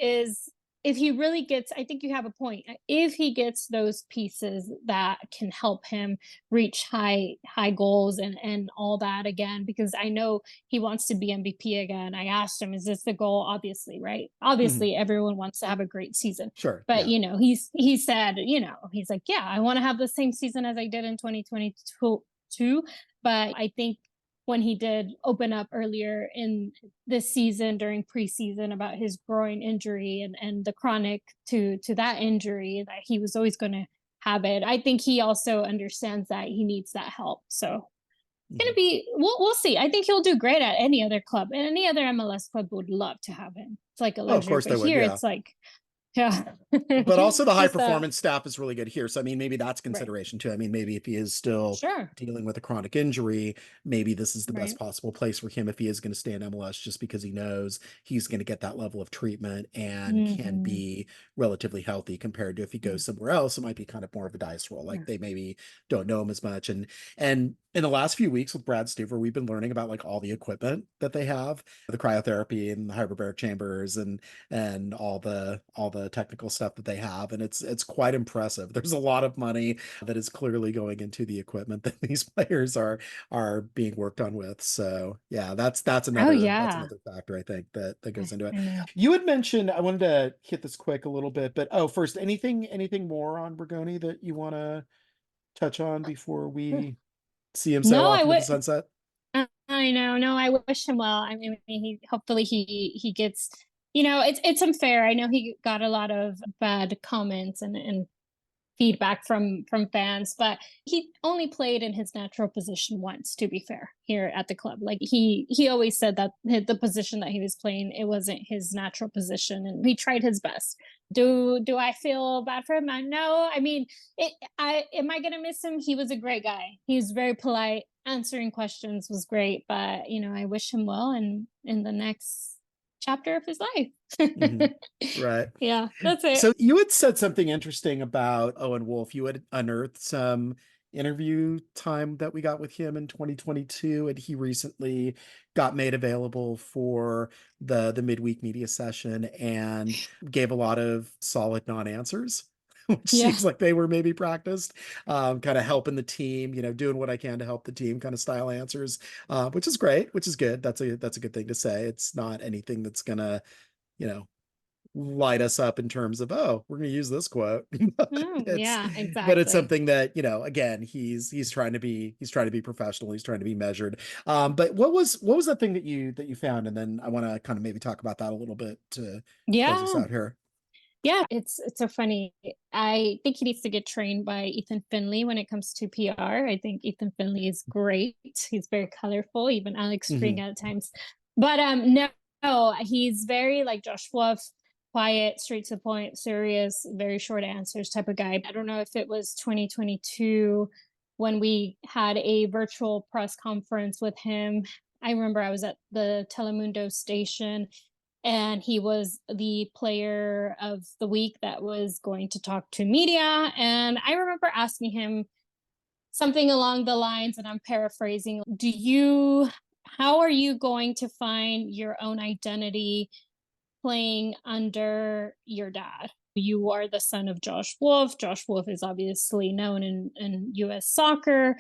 Speaker 2: gets, I think you have a point. If he gets those pieces that can help him reach high goals and all that again, because I know he wants to be MVP again. I asked him, is this the goal? Obviously, right?
Speaker 1: Mhm.
Speaker 2: Obviously, everyone wants to have a great season.
Speaker 1: Sure.
Speaker 2: But
Speaker 1: Yeah.
Speaker 2: he said, he's like, yeah, I want to have the same season as I did in 2022. But I think when he did open up earlier in this season during preseason about his groin injury and the chronic to that injury, that he was always going to have it. I think he also understands that he needs that help. So it's gonna
Speaker 1: Mhm.
Speaker 2: be we'll see. I think he'll do great at any other club, and any other MLS club would love to have him. It's like a
Speaker 1: Oh, of
Speaker 2: luxury,
Speaker 1: course
Speaker 2: but
Speaker 1: they would.
Speaker 2: here
Speaker 1: Yeah.
Speaker 2: it's like, yeah,
Speaker 1: But also the high
Speaker 2: just
Speaker 1: performance staff is really good here. So maybe that's
Speaker 2: right,
Speaker 1: consideration too. Maybe if he is still
Speaker 2: sure,
Speaker 1: dealing with a chronic injury, maybe this is the best
Speaker 2: right,
Speaker 1: possible place for him if he is going to stay in MLS, just because he knows he's going to get that level of treatment and can
Speaker 2: mm-hmm.
Speaker 1: be relatively healthy compared to if he goes somewhere else, it might be kind of more of a dice roll. Like
Speaker 2: Yeah.
Speaker 1: they maybe don't know him as much. And in the last few weeks with Brad Stuver, we've been learning about like all the equipment that they have, the cryotherapy and the hyperbaric chambers and all the technical stuff that they have, and it's quite impressive. There's a lot of money that is clearly going into the equipment that these players are being worked on with. So yeah, that's
Speaker 2: Oh
Speaker 1: another
Speaker 2: yeah,
Speaker 1: factor I think that goes into it.
Speaker 2: I know.
Speaker 1: You had mentioned, I wanted to hit this quick a little bit, but first, anything more on Rigoni that you want to touch on before we see him sail
Speaker 2: No,
Speaker 1: off into the sunset?
Speaker 2: I know. No, I wish him well. I mean, he hopefully he gets. It's unfair. I know he got a lot of bad comments and feedback from fans, but he only played in his natural position once, to be fair, here at the club. Like he always said that the position that he was playing, it wasn't his natural position, and he tried his best. Do I feel bad for him? No. I mean, am I gonna miss him? He was a great guy. He's very polite, answering questions was great, but I wish him well in the next chapter of his
Speaker 1: Mhm.
Speaker 2: life.
Speaker 1: Right.
Speaker 2: Yeah, that's it.
Speaker 1: So you had said something interesting about Owen Wolff. You had unearthed some interview time that we got with him in 2022, and he recently got made available for the midweek media session and gave a lot of solid non-answers, which
Speaker 2: Yeah.
Speaker 1: seems like they were maybe practiced, kind of helping the team, doing what I can to help the team kind of style answers, which is great, which is good. That's a good thing to say. It's not anything that's gonna, you know, light us up in terms of, oh, we're going to use this quote.
Speaker 2: Oh,
Speaker 1: it's
Speaker 2: yeah,
Speaker 1: but it's
Speaker 2: exactly.
Speaker 1: something that, again, he's trying to be professional, he's trying to be measured. But what was that thing that you found? And then I want to kind of maybe talk about that a little bit to close us
Speaker 2: Yeah.
Speaker 1: out here.
Speaker 2: Yeah, it's so funny. I think he needs to get trained by Ethan Finley when it comes to PR. I think Ethan Finley is great. He's very colorful, even Alex
Speaker 1: Hmm.
Speaker 2: Spring at times. But no, he's very like Josh Wolff, quiet, straight to the point, serious, very short answers type of guy. I don't know if it was 2022 when we had a virtual press conference with him. I remember I was at the Telemundo station and he was the player of the week that was going to talk to media. And I remember asking him something along the lines, and I'm paraphrasing, how are you going to find your own identity playing under your dad? You are the son of Josh Wolff. Josh Wolff is obviously known in US soccer.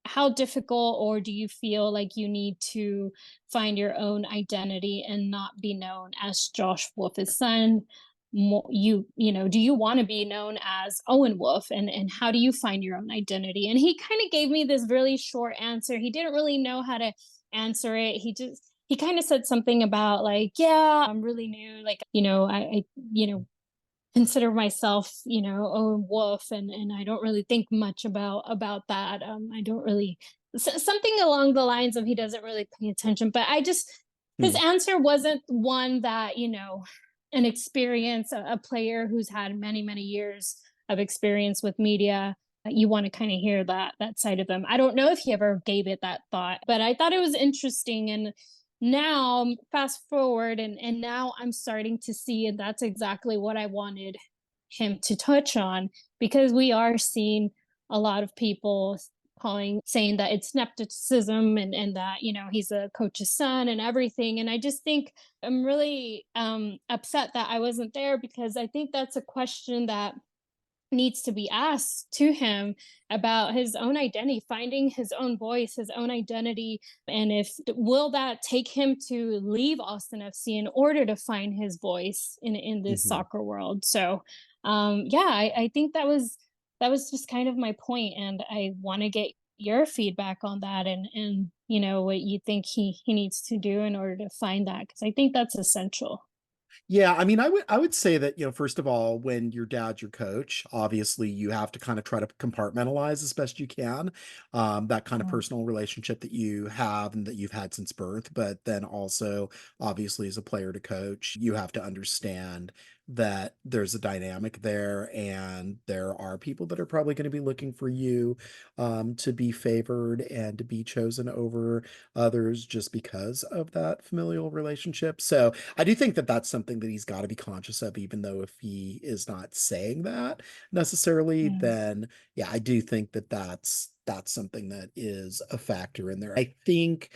Speaker 2: How difficult, or do you feel like you need to find your own identity and not be known as Josh Wolff's son? Do you want to be known as Owen Wolff, and how do you find your own identity? And he kind of gave me this really short answer. He didn't really know how to answer it. He kind of said something about like, yeah, I'm really new. Like, I consider myself, Owen Wolff, and I don't really think much about that. I don't really something along the lines of he doesn't really pay attention. But his
Speaker 1: Hmm.
Speaker 2: answer wasn't one that, an experience, a player who's had many, many years of experience with media. You want to kind of hear that side of them. I don't know if he ever gave it that thought, but I thought it was interesting. And now fast forward, and now I'm starting to see, and that's exactly what I wanted him to touch on, because we are seeing a lot of people saying that it's nepotism, and that he's a coach's son and everything. And I just think I'm really upset that I wasn't there, because I think that's a question that needs to be asked to him about his own identity, finding his own voice, his own identity. And if will that take him to leave Austin FC in order to find his voice in this
Speaker 1: Hmm.
Speaker 2: soccer world. So yeah, I think that was just kind of my point, and I want to get your feedback on that, and what you think he needs to do in order to find that, because I think that's essential.
Speaker 1: Yeah, I mean, I would say that, first of all, when your dad's your coach, obviously you have to kind of try to compartmentalize as best you can, that kind of
Speaker 2: Mm.
Speaker 1: personal relationship that you have and that you've had since birth. But then also, obviously, as a player to coach, you have to understand that there's a dynamic there, and there are people that are probably going to be looking for you to be favored and to be chosen over others just because of that familial relationship. So I do think that that's something that he's got to be conscious of, even though if he is not saying that necessarily,
Speaker 2: Mm.
Speaker 1: then yeah, I do think that that's something that is a factor in there. I think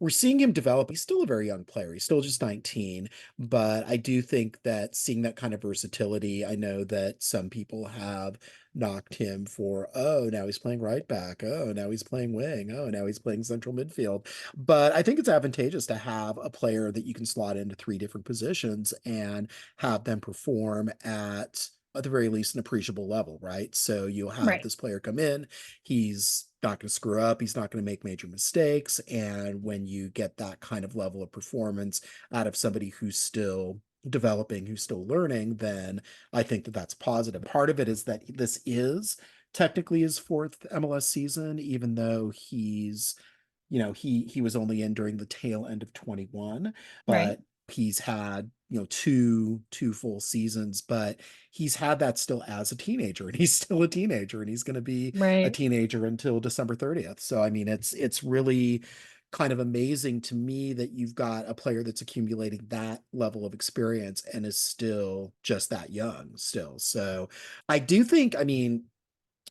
Speaker 1: we're seeing him develop. He's still a very young player. He's still just 19, but I do think that seeing that kind of versatility, I know that some people have knocked him for, oh, now he's playing right back. Oh, now he's playing wing. Oh, now he's playing central midfield. But I think it's advantageous to have a player that you can slot into three different positions and have them perform at the very least an appreciable level, right? So you'll have
Speaker 2: Right.
Speaker 1: this player come in, he's not going to screw up, he's not going to make major mistakes, and when you get that kind of level of performance out of somebody who's still developing, who's still learning, then I think that that's positive. Part of it is that this is technically his fourth MLS season, even though he was only in during the tail end of 21,
Speaker 2: Right.
Speaker 1: but he's had, two full seasons, but he's had that still as a teenager, and he's still a teenager, and he's going to be a
Speaker 2: Right.
Speaker 1: teenager until December 30th. So I mean, it's really kind of amazing to me that you've got a player that's accumulating that level of experience and is still just that young still. So I do think, I mean,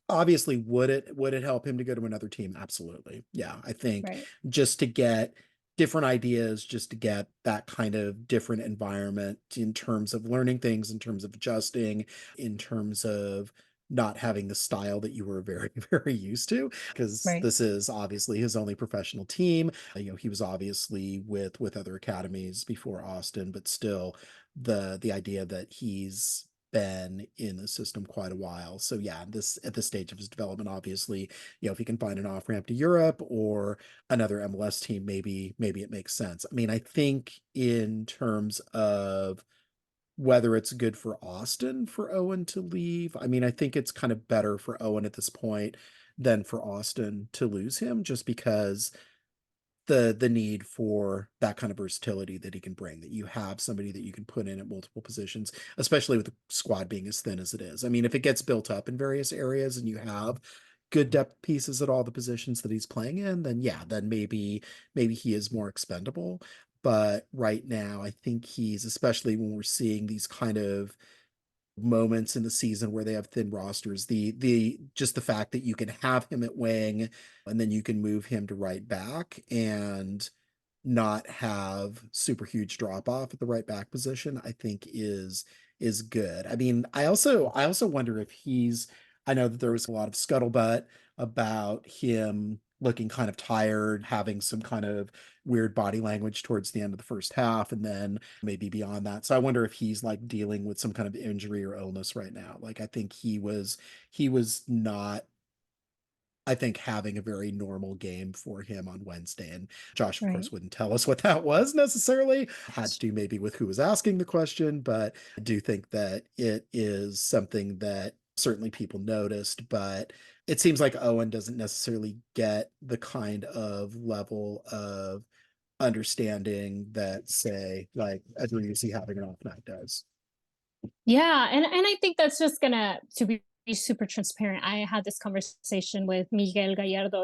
Speaker 1: obviously, would it help him to go to another team? Absolutely. Yeah, I think
Speaker 2: Right.
Speaker 1: just to get different ideas, just to get that kind of different environment in terms of learning things, in terms of adjusting, in terms of not having the style that you were very, very used to, because
Speaker 2: Right.
Speaker 1: this is obviously his only professional team. He was obviously with other academies before Austin, but still the idea that he's been in the system quite a while. So yeah, this at this stage of his development, obviously, if he can find an off ramp to Europe or another MLS team, maybe it makes sense. I mean, I think in terms of whether it's good for Austin for Owen to leave, I mean, I think it's kind of better for Owen at this point than for Austin to lose him, just because the need for that kind of versatility that he can bring, that you have somebody that you can put in at multiple positions, especially with the squad being as thin as it is. I mean, if it gets built up in various areas and you have good depth pieces at all the positions that he's playing in, then yeah, then maybe he is more expendable. But right now, I think he's, especially when we're seeing these kind of moments in the season where they have thin rosters. The just the fact that you can have him at wing and then you can move him to right back and not have super huge drop off at the right back position, I think is good. I mean, I also wonder if he's I know that there was a lot of scuttlebutt about him looking kind of tired, having some kind of weird body language towards the end of the first half, and then maybe beyond that. So I wonder if he's like dealing with some kind of injury or illness right now. Like I think he was not, I think, having a very normal game for him on Wednesday. And Josh, of
Speaker 2: Right.
Speaker 1: course, wouldn't tell us what that was necessarily. Had to do maybe with who was asking the question, but I do think that it is something that certainly people noticed. But it seems like Owen doesn't necessarily get the kind of level of understanding that, say, like Driussi having an off night does.
Speaker 2: Yeah, and I think that's just gonna to be super transparent. I had this conversation with Miguel Gallardo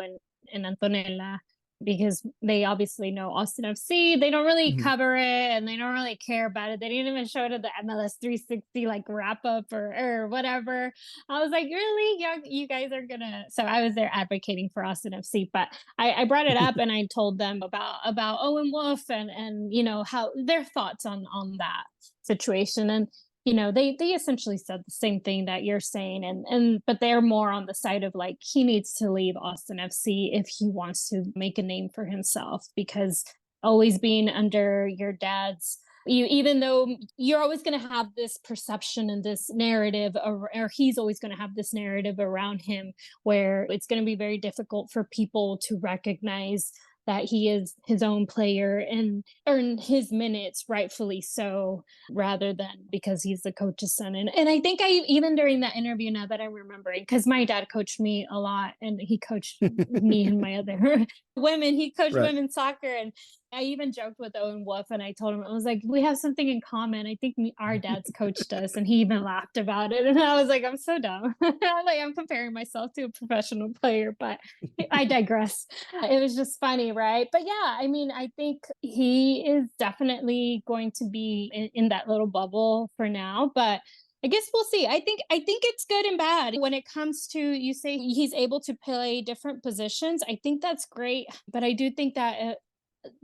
Speaker 2: and Antonella because they obviously know Austin FC. They don't really
Speaker 1: Mhm.
Speaker 2: cover it and they don't really care about it. They didn't even show it at the MLS 360 like wrap up or whatever. I was like, really? Yeah, you guys are gonna. So I was there advocating for Austin FC, but I brought it up and I told them about Owen Wolff and how their thoughts on that situation. And they essentially said the same thing that you're saying, and but they're more on the side of like he needs to leave Austin FC if he wants to make a name for himself, because always being under your dad's, even though you're always going to have this perception and this narrative, or he's always going to have this narrative around him where it's going to be very difficult for people to recognize that he is his own player and earn his minutes rightfully so, rather than because he's the coach's son. And I think I even during that interview, now that I'm remembering, because my dad coached me a lot and he coached me and my other women, he coached
Speaker 1: Right.
Speaker 2: women's soccer. And I even joked with Owen Wolff and I told him, I was like, we have something in common. I think our dads coached us. And he even laughed about it. And I was like, I'm so dumb. I'm comparing myself to a professional player, but I digress. It was just funny, right? But yeah, I mean, I think he is definitely going to be in that little bubble for now, but I guess we'll see. I think it's good and bad when it comes to, you say he's able to play different positions. I think that's great, but I do think that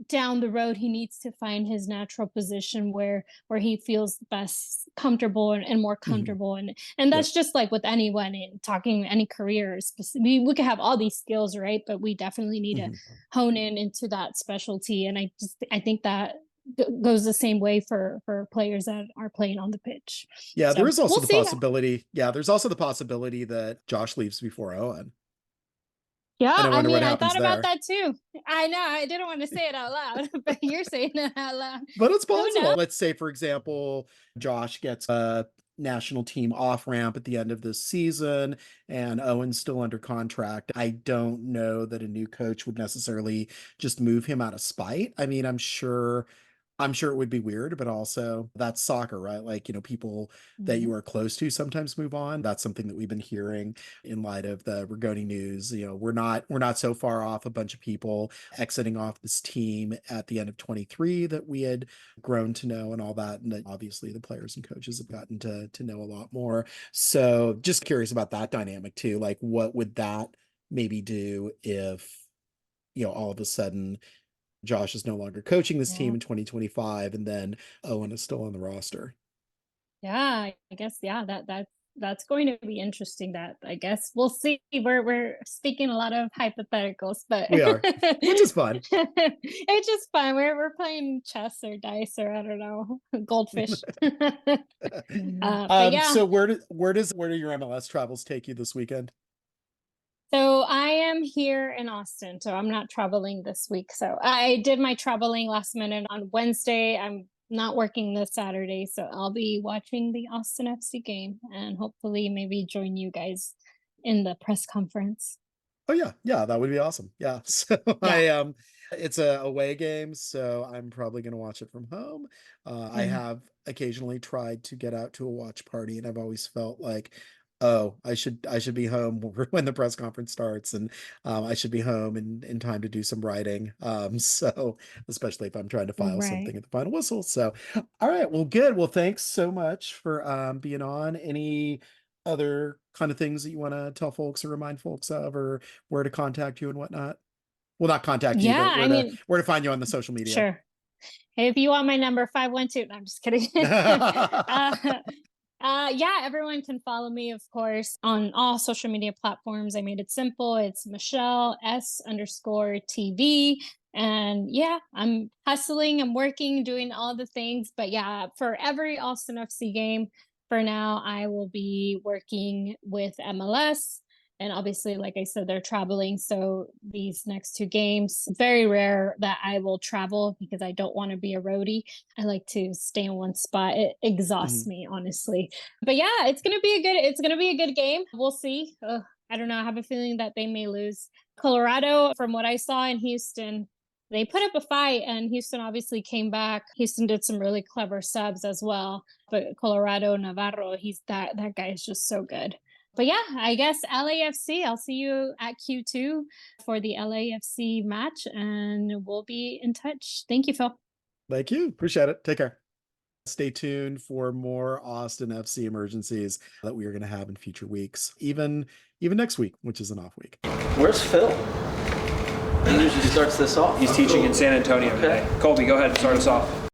Speaker 2: down the road he needs to find his natural position where he feels best comfortable and more
Speaker 1: Mhm.
Speaker 2: comfortable. And
Speaker 1: Yep.
Speaker 2: that's just like with anyone in talking any careers. We could have all these skills, right, but we definitely need to
Speaker 1: Mhm.
Speaker 2: hone in into that specialty. And I think that goes the same way for players that are playing on the pitch.
Speaker 1: Yeah, there
Speaker 2: So
Speaker 1: is also
Speaker 2: we'll
Speaker 1: the
Speaker 2: see.
Speaker 1: possibility. Yeah, there's also the possibility that Josh leaves before Owen.
Speaker 2: Yeah,
Speaker 1: And I
Speaker 2: I
Speaker 1: wonder what
Speaker 2: mean, I
Speaker 1: happens
Speaker 2: thought about
Speaker 1: there.
Speaker 2: that too. I know I didn't want to say it out loud, but you're saying it out loud.
Speaker 1: But it's
Speaker 2: Who
Speaker 1: possible.
Speaker 2: knows?
Speaker 1: Let's say, for example, Josh gets a national team off ramp at the end of this season and Owen's still under contract. I don't know that a new coach would necessarily just move him out of spite. I mean, I'm sure it would be weird, but also that's soccer, right? Like, people that
Speaker 2: Mhm.
Speaker 1: you are close to sometimes move on. That's something that we've been hearing in light of the Rigoni news. We're not so far off a bunch of people exiting off this team at the end of 23 that we had grown to know and all that. And that obviously the players and coaches have gotten to know a lot more. So just curious about that dynamic too. Like what would that maybe do if, all of a sudden Josh is no longer coaching this team
Speaker 2: Yeah.
Speaker 1: in 2025, and then Owen is still on the roster.
Speaker 2: Yeah, I guess yeah, that's going to be interesting. That I guess we'll see. We're speaking a lot of hypotheticals, but
Speaker 1: We are, which is fun.
Speaker 2: it's just fun. We're playing chess or dice or I don't know, goldfish. But yeah,
Speaker 1: So where do your MLS travels take you this weekend?
Speaker 2: so I am here in Austin, so I'm not traveling this week. So I did my traveling last minute on Wednesday. I'm not working this Saturday, so I'll be watching the Austin FC game and hopefully maybe join you guys in the press conference.
Speaker 1: Oh yeah, yeah, that would be awesome. Yeah. So
Speaker 2: Yeah.
Speaker 1: it's a away game, so I'm probably gonna watch it from home. I
Speaker 2: Mhm.
Speaker 1: have occasionally tried to get out to a watch party, and I've always felt like Oh, I should be home when the press conference starts, and I should be home in time to do some writing. So especially if I'm trying to file
Speaker 2: Right.
Speaker 1: something at the final whistle. So, all right, well, good. Well, thanks so much for being on. Any other kind of things that you want to tell folks or remind folks of, or where to contact you and whatnot? Well, not contact you,
Speaker 2: Yeah,
Speaker 1: but
Speaker 2: I mean,
Speaker 1: where to find you on the social media.
Speaker 2: sure. Hey, if you want my number, 512. No, I'm just kidding. Yeah, everyone can follow me, of course, on all social media platforms. I made it simple. It's Michelle S_TV. And yeah, I'm hustling, I'm working, doing all the things. But yeah, for every Austin FC game, for now, I will be working with MLS. And obviously, like I said, they're traveling. So these next two games, very rare that I will travel because I don't want to be a roadie. I like to stay in one spot. It exhausts
Speaker 1: Mhm.
Speaker 2: me, honestly. But yeah, it's gonna be a good game. We'll see. I don't know. I have a feeling that they may lose. Colorado, from what I saw in Houston, they put up a fight, and Houston obviously came back. Houston did some really clever subs as well. But Colorado Navarro, he's that guy is just so good. But yeah, I guess LAFC. I'll see you at Q2 for the LAFC match, and we'll be in touch. Thank you, Phil.
Speaker 1: Thank you. Appreciate it. Take care. Stay tuned for more Austin FC emergencies that we are going to have in future weeks, even next week, which is an off week.
Speaker 4: Where's Phil? He usually starts this off.
Speaker 5: He's teaching in San Antonio today. Colby, go ahead and start us off.